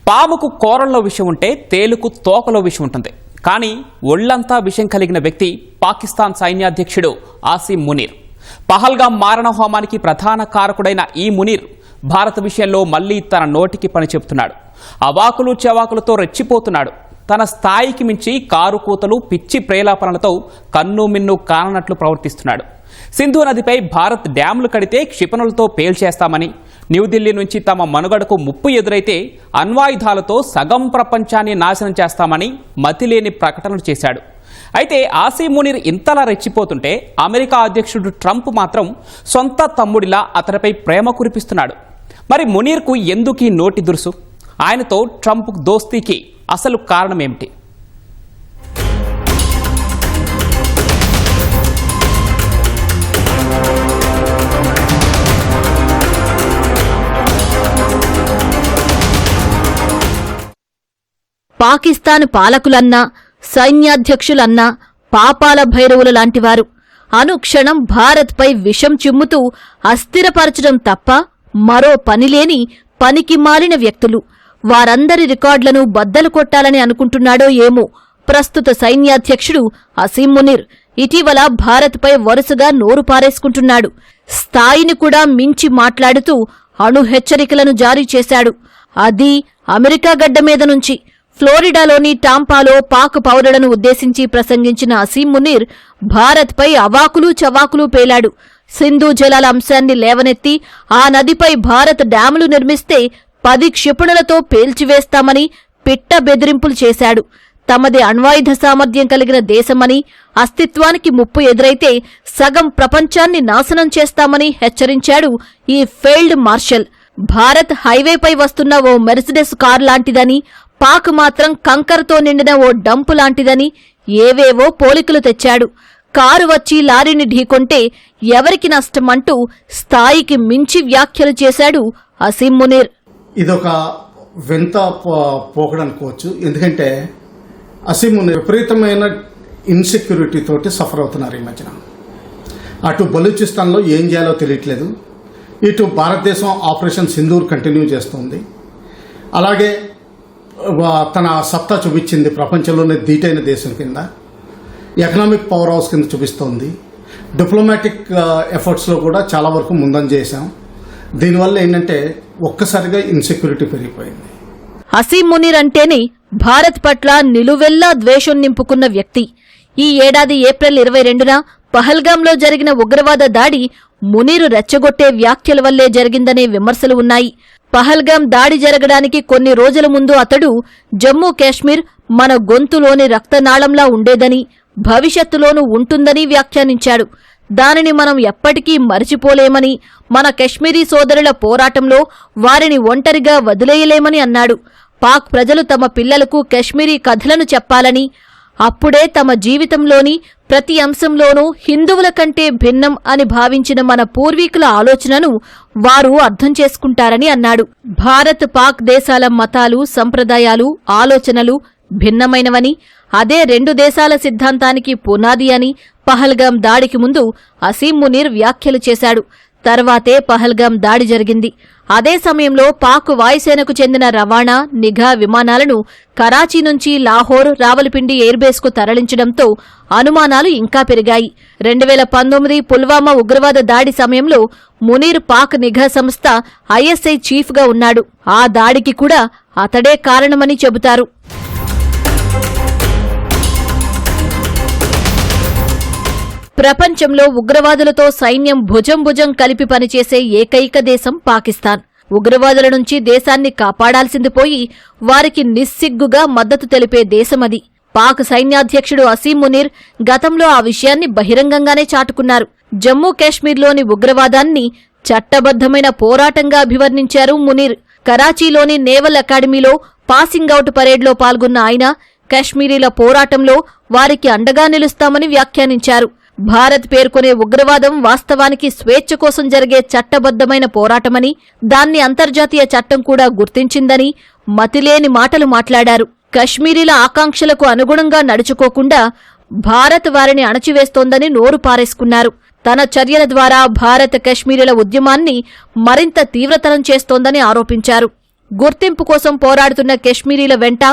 పాముకు కోరల్లో విషం ఉంటే తేలుకు తోకలో విషం ఉంటుంది. కానీ ఒళ్లంతా విషం కలిగిన వ్యక్తి పాకిస్తాన్ సైన్యాధ్యక్షుడు ఆసిమ్ మునీర్. పహల్గామ్ మారణ హోమానికి ప్రధాన కారకుడైన ఈ మునీర్ భారత విషయంలో మళ్లీ తన నోటికి పని చెబుతున్నాడు. అవాకులు చెవాకులతో రెచ్చిపోతున్నాడు. తన స్థాయికి మించి కారు కూతలు, పిచ్చి ప్రేలాపనలతో కన్ను మిన్ను కానట్లు ప్రవర్తిస్తున్నాడు. సింధు నదిపై భారత్ డ్యాములు కడితే క్షిపణులతో పేల్చేస్తామని, న్యూఢిల్లీ నుంచి తమ మనుగడకు ముప్పు ఎదురైతే అణ్వాయుధాలతో సగం ప్రపంచాన్ని నాశనం చేస్తామని మతిలేని ప్రకటనలు చేశాడు. అయితే ఆసిమ్ మునీర్ ఇంతలా రెచ్చిపోతుంటే అమెరికా అధ్యక్షుడు ట్రంప్ మాత్రం సొంత తమ్ముడిలా అతనిపై ప్రేమ కురిపిస్తున్నాడు. మరి మునీర్కు ఎందుకీ నోటి దురుసు? ఆయనతో ట్రంప్ దోస్తీకి అసలు కారణమేమిటి? పాకిస్తాన్ పాలకులన్నా, సైన్యాధ్యక్షులన్నా పాపాల భైరవుల లాంటివారు. అనుక్షణం భారత్పై విషం చిమ్ముతూ అస్థిరపరచడం తప్ప మరో పనిలేని పనికి మాలిన వ్యక్తులు. వారందరి రికార్డులను బద్దలు కొట్టాలని అనుకుంటున్నాడో ఏమో ప్రస్తుత సైన్యాధ్యక్షుడు ఆసిమ్ మునీర్. ఇటీవల భారత్పై వరుసగా నోరు పారేసుకుంటున్నాడు. స్థాయిని కూడా మించి మాట్లాడుతూ అణు హెచ్చరికలను జారీ చేశాడు. అది అమెరికా గడ్డ మీద నుంచి. ఫ్లోరిడాలోని టాంపాలో పాక్ పౌరులను ఉద్దేశించి ప్రసంగించిన ఆసిమ్ మునీర్ భారత్పై అవాకులు చవాకులు పేలాడు. సింధు జలాల అంశాన్ని లేవనెత్తి ఆ నదిపై భారత్ డ్యాములు నిర్మిస్తే 10 క్షిపణులతో పేల్చివేస్తామని పిట్ట బెదిరింపులు చేశాడు. తమది అణ్వాయుధ సామర్థ్యం కలిగిన దేశమని, అస్తిత్వానికి ముప్పు ఎదురైతే సగం ప్రపంచాన్ని నాశనం చేస్తామని హెచ్చరించాడు ఈ ఫీల్డ్ మార్షల్. భారత్ హైవేపై వస్తున్న ఓ మెర్సిడెస్ కారు లాంటిదని, పాక్ మాత్రం కంకరతో నిండిన ఓ డంపు లాంటిదని ఏవేవో పోలికలు తెచ్చాడు. కారు వచ్చి లారీని ఢీకొంటే ఎవరికి నష్టమంటూ స్థాయికి మించి వ్యాఖ్యలు చేశాడు ఆసిమ్ మునీర్. ఇదొక వింత పోకడనుకోవచ్చు. ఎందుకంటే ఆసిమ్ మునీర్ విపరీతమైన ఇన్సెక్యూరిటీ తోటి సఫర్ అవుతున్నారు ఈ మధ్యన. అటు బలూచిస్తాన్లో ఏం చేయాలో తెలియట్లేదు, ఇటు భారతదేశం ఆపరేషన్ సింధూర్ కంటిన్యూ చేస్తుంది. అలాగే తన సత్తా చూపించింది ప్రపంచంలోనే ధీటైన దేశం కింద, ఎకనామిక్ పవర్ హౌస్ కింద చూపిస్తోంది. డిప్లొమాటిక్ ఎఫర్ట్స్లో కూడా చాలా వరకు ముందంజ చేశాం. దీనివల్ల ఏంటంటే ఒక్కసారిగా ఇన్సెక్యూరిటీ పెరిగిపోయింది. ఆసిమ్ మునీర్ అంటేనే భారత్ పట్ల నిలువెల్లా ద్వేషం నింపుకున్న వ్యక్తి. ఈ ఏడాది ఏప్రిల్ 22న పహల్గాంలో జరిగిన ఉగ్రవాద దాడి మునీరు రెచ్చగొట్టే వ్యాఖ్యల వల్లే జరిగిందనే విమర్శలు ఉన్నాయి. పహల్గాం దాడి జరగడానికి కొన్ని రోజుల ముందు అతడు జమ్మూ కాశ్మీర్ మన గొంతులోని రక్తనాళంలా ఉండేదని, భవిష్యత్తులోనూ ఉంటుందని వ్యాఖ్యానించాడు. దానిని మనం ఎప్పటికీ మరిచిపోలేమని, మన కశ్మీరీ సోదరుల పోరాటంలో వారిని ఒంటరిగా వదిలేయలేమని అన్నాడు. పాక్ ప్రజలు తమ పిల్లలకు కశ్మీరీ కథలను చెప్పాలని, అప్పుడే తమ జీవితంలోని ప్రతి అంశంలోనూ హిందువుల కంటే భిన్నం అని భావించిన మన పూర్వీకుల ఆలోచనను వారు అర్థం చేసుకుంటారని అన్నాడు. భారత్, పాక్ దేశాల మతాలు, సంప్రదాయాలు, ఆలోచనలు భిన్నమైనవని, అదే రెండు దేశాల సిద్ధాంతానికి పునాది అని పహల్గాం దాడికి ముందు ఆసిమ్ మునీర్ వ్యాఖ్యలు చేశాడు. తర్వాతే పహల్గాం దాడి జరిగింది. అదే సమయంలో పాక్ వాయుసేనకు చెందిన రవాణా, నిఘా విమానాలను కరాచీ నుంచి లాహోర్, రావల్పిండి ఎయిర్బేస్కు తరలించడంతో అనుమానాలు ఇంకా పెరిగాయి. 2019 పుల్వామా ఉగ్రవాద దాడి సమయంలో మునీర్ పాక్ నిఘా సంస్థ ISI చీఫ్గా ఉన్నాడు. ఆ దాడికి కూడా అతడే కారణమని చెబుతారు. ప్రపంచంలో ఉగ్రవాదులతో సైన్యం భుజం భుజం కలిపి పనిచేసే ఏకైక దేశం పాకిస్తాన్. ఉగ్రవాదుల నుంచి దేశాన్ని కాపాడాల్సింది పోయి వారికి నిస్సిగ్గుగా మద్దతు తెలిపే దేశమది. పాక్ సైన్యాధ్యక్షుడు ఆసిమ్ మునీర్ గతంలో ఆ విషయాన్ని బహిరంగంగానే చాటుకున్నారు. జమ్మూ కాశ్మీర్లోని ఉగ్రవాదాన్ని చట్టబద్ధమైన పోరాటంగా అభివర్ణించారు మునీర్. కరాచీలోని నేవల్ అకాడమీలో పాసింగ్ అవుట్ పరేడ్లో పాల్గొన్న ఆయన కాశ్మీరీల పోరాటంలో వారికి అండగా నిలుస్తామని వ్యాఖ్యానించారు. భారత్ పేర్కొనే ఉగ్రవాదం వాస్తవానికి స్వేచ్ఛ కోసం జరిగే చట్టబద్ధమైన పోరాటమని, దాన్ని అంతర్జాతీయ చట్టం కూడా గుర్తించిందని మతిలేని మాటలు మాట్లాడారు. కశ్మీరీల ఆకాంక్షలకు అనుగుణంగా నడుచుకోకుండా భారత్ వారిని అణచివేస్తోందని నోరు పారేసుకున్నారు. తన చర్యల ద్వారా భారత్ కశ్మీరీల ఉద్యమాన్ని మరింత తీవ్రతరం చేస్తోందని ఆరోపించారు. గుర్తింపు కోసం పోరాడుతున్న కశ్మీరీల వెంట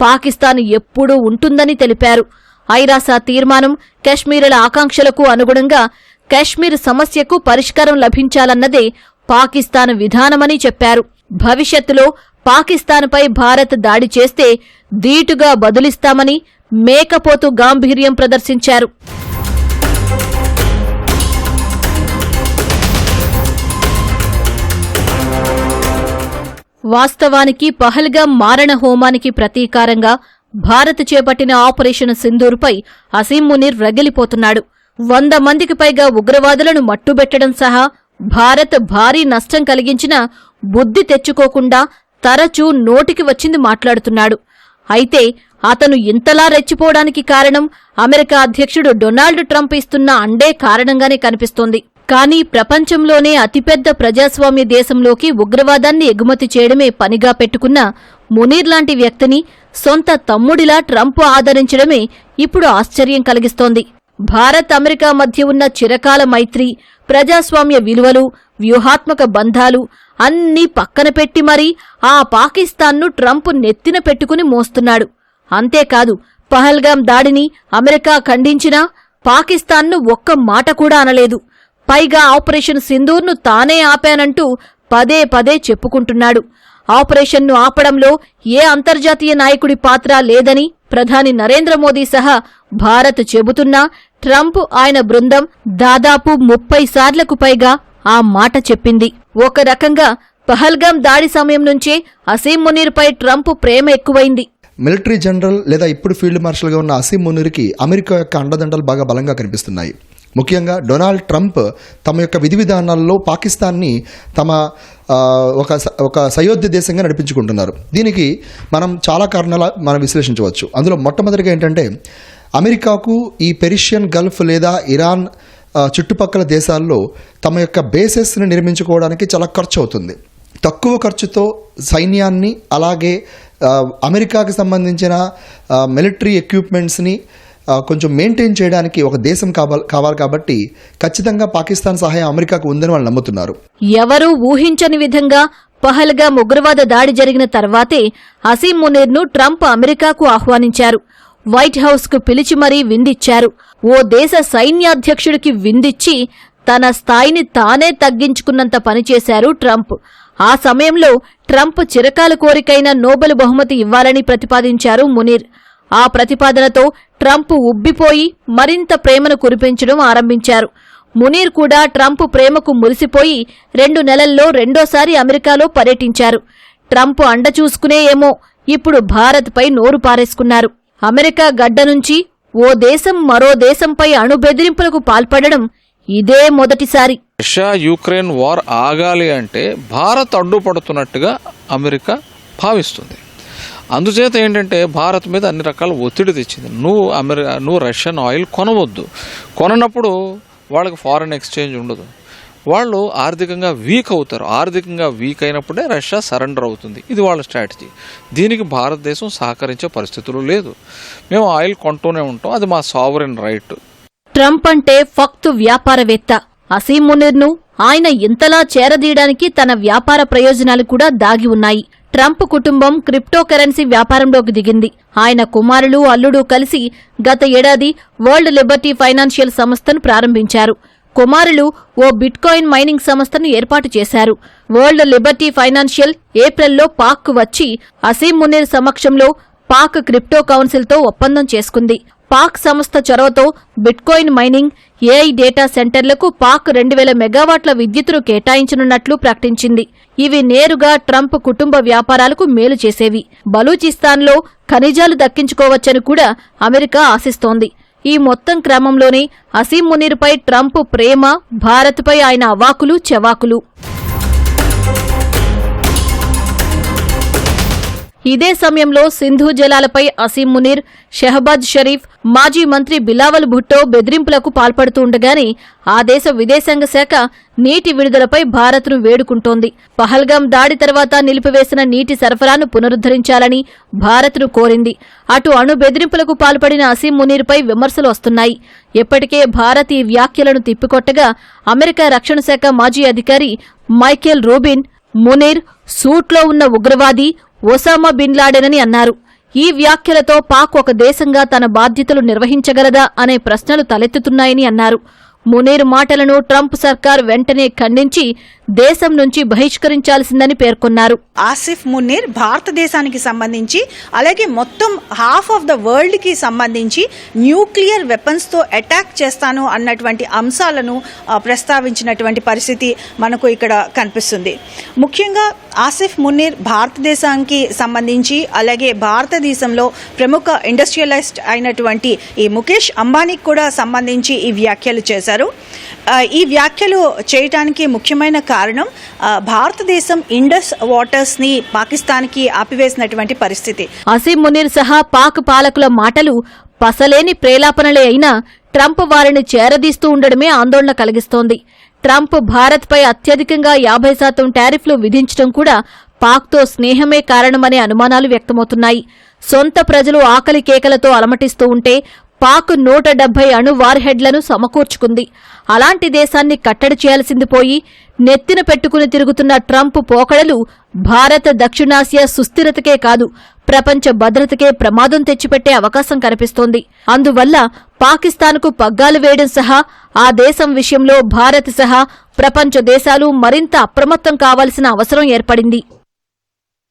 పాకిస్తాన్ ఎప్పుడూ ఉంటుందని తెలిపారు. ఐరాస తీర్మానం కశ్మీరుల ఆకాంక్షలకు అనుగుణంగా కశ్మీర్ సమస్యకు పరిష్కారం లభించాలన్నదే పాకిస్తాన్ విధానమని చెప్పారు. భవిష్యత్తులో పాకిస్తాన్పై భారత్ దాడి చేస్తే ధీటుగా బదులిస్తామని మేకపోతు గాంభీర్యం ప్రదర్శించారు. వాస్తవానికి పహల్గామ్ మారణ హోమానికి ప్రతీకారంగా భారత్ చేపట్టిన ఆపరేషన్ సింధూర్పై అసీం మునీర్ రగిలిపోతున్నాడు. 100 మందికి పైగా ఉగ్రవాదులను మట్టుబెట్టడం సహా భారత్ భారీ నష్టం కలిగించినా బుద్ధి తెచ్చుకోకుండా తరచూ నోటికి వచ్చింది మాట్లాడుతున్నాడు. అయితే అతను ఇంతలా రెచ్చిపోవడానికి కారణం అమెరికా అధ్యక్షుడు డొనాల్డ్ ట్రంప్ ఇస్తున్న అండే కారణంగానే కనిపిస్తోంది. కానీ ప్రపంచంలోనే అతిపెద్ద ప్రజాస్వామ్య దేశంలోకి ఉగ్రవాదాన్ని ఎగుమతి చేయడమే పనిగా పెట్టుకున్న మునీర్ లాంటి వ్యక్తిని సొంత తమ్ముడిలా ట్రంప్ ఆదరించడమే ఇప్పుడు ఆశ్చర్యం కలిగిస్తోంది. భారత్ అమెరికా మధ్య ఉన్న చిరకాల మైత్రి, ప్రజాస్వామ్య విలువలు, వ్యూహాత్మక బంధాలు అన్నీ పక్కన పెట్టి మరీ ఆ పాకిస్తాన్ను ట్రంప్ నెత్తిన పెట్టుకుని మోస్తున్నాడు. అంతేకాదు, పహల్గామ్ దాడిని అమెరికా ఖండించినా పాకిస్తాన్ను ఒక్క మాట కూడా అనలేదు. పైగా ఆపరేషన్ సింధూర్ను తానే ఆపానంటూ పదే పదే చెప్పుకుంటున్నాడు. ఆపరేషన్ను ఆపడంలో ఏ అంతర్జాతీయ నాయకుడి పాత్ర లేదని ప్రధాని నరేంద్ర మోదీ సహా భారత్ చెబుతున్నా ట్రంప్, ఆయన బృందం దాదాపు 30 సార్లకు పైగా ఆ మాట చెప్పింది. ఒక రకంగా పహల్గామ్ దాడి సమయం నుంచే అసీం మునీర్పై ట్రంప్ ప్రేమ ఎక్కువైంది. మిలిటరీ జనరల్ లేదా ఇప్పుడు ఫీల్డ్ మార్షల్గా ఉన్న అసీం మునీర్కి అమెరికా యొక్క అండదండలు బాగా బలంగా కనిపిస్తున్నాయి. ముఖ్యంగా డొనాల్డ్ ట్రంప్ తమ యొక్క విధి విధానాల్లో పాకిస్తాన్ని తమ ఒక సయోధ్య దేశంగా నడిపించుకుంటున్నారు. దీనికి మనం చాలా కారణాలు మనం విశ్లేషించవచ్చు. అందులో మొట్టమొదటిగా ఏంటంటే, అమెరికాకు ఈ పెర్షియన్ గల్ఫ్ లేదా ఇరాన్ చుట్టుపక్కల దేశాల్లో తమ యొక్క బేసెస్ని నిర్మించుకోవడానికి చాలా ఖర్చు అవుతుంది. తక్కువ ఖర్చుతో సైన్యాన్ని, అలాగే అమెరికాకి సంబంధించిన మిలిటరీ ఎక్విప్మెంట్స్ని కొంచెం మెయింటైన్ చేయడానికి ఒక దేశం కావాలి కాబట్టి ఖచ్చితంగా పాకిస్తాన్ సహాయం అమెరికాకు ఉందని వాళ్ళు నమ్ముతున్నారు. ఎవరూ ఊహించని విధంగా పహల్గామ్ ఉగ్రవాద దాడి జరిగిన తర్వాతే అసీం మునీర్ను ట్రంప్ అమెరికాకు ఆహ్వానించారు. వైట్ హౌస్ కు పిలిచి మరీ విందిచ్చారు. ఓ దేశ సైన్యాధ్యక్షుడికి విందిచ్చి తన స్థాయిని తానే తగ్గించుకున్నంత పనిచేశారు ట్రంప్. ఆ సమయంలో ట్రంప్ చిరకాల కోరికైన నోబెల్ బహుమతి ఇవ్వాలని ప్రతిపాదించారు మునీర్. ఆ ప్రతిపాదనతో ట్రంప్ ఉబ్బిపోయి మరింత ప్రేమను కురిపించడం ఆరంభించారు. మునీర్ కూడా ట్రంప్ ప్రేమకు మురిసిపోయి 2 నెలల్లో రెండోసారి అమెరికాలో పర్యటించారు. ట్రంప్ అండ చూసుకునే ఏమో ఇప్పుడు భారత్పై నోరు పారేసుకున్నారు. అమెరికా గడ్డ నుంచి ఓ దేశం మరో దేశంపై అణు బెదిరింపులకు పాల్పడడం ఇదే మొదటిసారి. రష్యా యుక్రెయిన్ వార్ ఆగాలి అంటే భారత్ అడ్డుపడుతున్నట్టుగా అమెరికా అందుచేత ఏంటంటే భారత్ మీద అన్ని రకాల ఒత్తిడి తెచ్చింది. నువ్వు రష్యన్ ఆయిల్ కొనవద్దు, కొననప్పుడు వాళ్ళకి ఫారెన్ ఎక్స్చేంజ్ ఉండదు, వాళ్ళు ఆర్థికంగా వీక్ అవుతారు. ఆర్థికంగా వీక్ అయినప్పుడే రష్యా సరెండర్ అవుతుంది. ఇది వాళ్ళ స్ట్రాటజీ. దీనికి భారతదేశం సహకరించే పరిస్థితులు లేదు. మేము ఆయిల్ కొంటూనే ఉంటాం, అది మా సావరెన్ రైట్. ట్రంప్ అంటే ఫక్తు వ్యాపారవేత్త. అసీం మునీర్ను ఆయన ఇంతలా చేరదీయడానికి తన వ్యాపార ప్రయోజనాలు కూడా దాగి ఉన్నాయి. ట్రంప్ కుటుంబం క్రిప్టో కరెన్సీ వ్యాపారంలోకి దిగింది. ఆయన కుమారులు, అల్లుడు కలిసి గత ఏడాది వరల్డ్ లిబర్టీ ఫైనాన్షియల్ సంస్థను ప్రారంభించారు. కుమారులు ఓ బిట్కాయిన్ మైనింగ్ సంస్థను ఏర్పాటు చేశారు. వరల్డ్ లిబర్టీ ఫైనాన్షియల్ ఏప్రిల్లో పాక్ వచ్చి అసీం మునీర్ సమక్షంలో పాక్ క్రిప్టో కౌన్సిల్తో ఒప్పందం చేసుకుంది. పాక్ సంస్థ చొరవతో బిట్కాయిన్ మైనింగ్, ఏఐ డేటా సెంటర్లకు పాక్ 2000 మెగావాట్ల విద్యుత్తును కేటాయించనున్నట్లు ప్రకటించింది. ఇవి నేరుగా ట్రంప్ కుటుంబ వ్యాపారాలకు మేలు చేసేవి. బలూచిస్తాన్లో ఖనిజాలు దక్కించుకోవచ్చని కూడా అమెరికా ఆశిస్తోంది. ఈ మొత్తం క్రమంలోనే అసీం మునీర్పై ట్రంప్ ప్రేమ, భారత్పై ఆయన అవాకులు చెవాకులు. ఇదే సమయంలో సింధు జలాలపై అసీం మునీర్, షెహబాజ్ షరీఫ్, మాజీ మంత్రి బిలావల్ భుట్టో బెదిరింపులకు పాల్పడుతుండగానే ఆ దేశ విదేశాంగ శాఖ నీటి విడుదలపై భారత్ను వేడుకుంటోంది. పహల్గామ్ దాడి తర్వాత నిలిపివేసిన నీటి సరఫరాను పునరుద్ధరించాలని భారత్ను కోరింది. అటు అణు బెదిరింపులకు పాల్పడిన అసీం మునీర్పై విమర్శలు వస్తున్నాయి. ఇప్పటికే భారత్ ఈ వ్యాఖ్యలను తిప్పికొట్టగా అమెరికా రక్షణ శాఖ మాజీ అధికారి మైకేల్ రూబిన్ మునీర్ సూట్లో ఉన్న ఉగ్రవాది ఒసామా బిన్ లాడెన్ అని అన్నారు. ఈ వ్యాఖ్యలతో పాక్ ఒక దేశంగా తన బాధ్యతలు నిర్వహించగలదా అనే ప్రశ్నలు తలెత్తుతున్నాయని అన్నారు. మునీర్ మాటలను ట్రంప్ సర్కార్ వెంటనే ఖండించి దేశం నుంచి బహిష్కరించాల్సిందని పేర్కొన్నారు. ఆసిఫ్ మునీర్ భారతదేశానికి సంబంధించి అలాగే మొత్తం హాఫ్ ఆఫ్ ద వరల్డ్ కి సంబంధించి న్యూక్లియర్ వెపన్స్ తో అటాక్ చేస్తాను అన్నటువంటి అంశాలను ప్రస్తావించినటువంటి పరిస్థితి మనకు ఇక్కడ కనిపిస్తుంది. ముఖ్యంగా ఆసిఫ్ మునీర్ భారతదేశానికి సంబంధించి అలాగే భారతదేశంలో ప్రముఖ ఇండస్ట్రియలిస్ట్ అయినటువంటి ఈ ముఖేష్ అంబానీకి కూడా సంబంధించి ఈ వ్యాఖ్యలు చేశారు. ఈ వ్యాఖ్యలు చేయడానికి ముఖ్యమైన కారణం భారతదేశం ఇండస్ వాటర్స్ ని పాకిస్తాన్కి ఆపివేసినటువంటి పరిస్థితి. అసీం మునీర్ సహా పాక్ పాలకుల మాటలు పసలేని ప్రేలాపనలే అయినా ట్రంప్ వారిని చేరదీస్తూ ఉండడమే ఆందోళన కలిగిస్తోంది. ట్రంప్ భారత్పై అత్యధికంగా 50% టారిఫ్లు విధించడం కూడా పాక్తో స్నేహమే కారణమనే అనుమానాలు వ్యక్తమవుతున్నాయి. సొంత ప్రజలు ఆకలి కేకలతో అలమటిస్తూ ఉంటే పాక్ 170 అణు వార్హెడ్లను సమకూర్చుకుంది. అలాంటి దేశాన్ని కట్టడి చేయాల్సింది పోయి నెత్తిన పెట్టుకుని తిరుగుతున్న ట్రంప్ పోకడలు భారత దక్షిణాసియా సుస్థిరతకే కాదు ప్రపంచ భద్రతకే ప్రమాదం తెచ్చిపెట్టే అవకాశం కనిపిస్తోంది. అందువల్ల పాకిస్తాన్కు పగ్గాలు వేయడం సహా ఆ దేశం విషయంలో భారత్ సహా ప్రపంచ దేశాలు మరింత అప్రమత్తం కావాల్సిన అవసరం ఏర్పడింది.